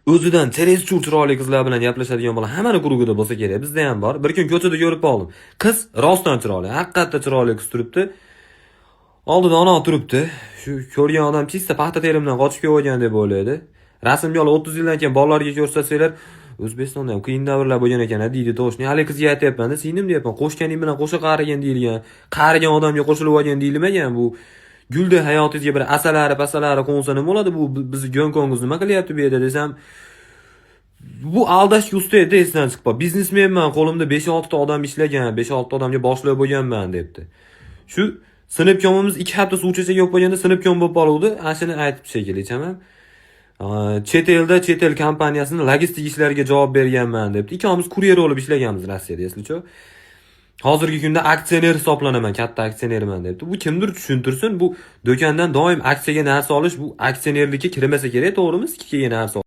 o'zidan terezchur chiroyli qizlar bilan gaplashadigan bola hammani guruhida bo'lsa kerak. Bizda ham bor. Bir kun ko'chada ko'rib qoldim. Qiz rostdan chiroyli, haqiqatda chiroyli qiz turibdi. Oldida ona turibdi. Shu ko'rgan odam chista paxta terimdan qochib kelgan deb o'ylaydi. Rasmga olib 30 yildan keyin bolalarga ko'rsatsalar, O'zbekistonda ham qiyin davrlar bo'lgan ekan, deydi to'shni. Hali qizga aytayapman-da, singlim deyapman, qo'shganing bilan qo'sha qarigan deyilgan. Qarigan odamga qo'shilib olgan deyilmagan bu. Gulda hayotingizga bir pasalari qo'nsa nima bo'ladi? Bu bizni Gonkongimiz nima qilyapti bu yerda desam, bu aldashga usta edi, esdan chiqib qoldi. Biznesmenman, qo'limda 5-6 ta odam ishlagan, 5-6 ta odamga boshliq bo'lganman debdi. Shu sinfkomimiz 2 hafta suv ichsak yo'q bo'lganda sinfkom bo'lib qoluvdi. Ashini aytib shekilli chamam. Chet el kompaniyasining logistik ishlariga javob berganman debdi. Ikkamiz kuryer bo'lib ishlaganmiz Rossiyada, eslicho. Hozirgi kunda aksioner hisoblanaman, katta aksionerman debdi. Bu kimdir tushuntirsin, bu do'kondan doim aksiyaga narsa olish, bu aksionerlikka kirmasa kerak, to'g'rimi? Sizga narsa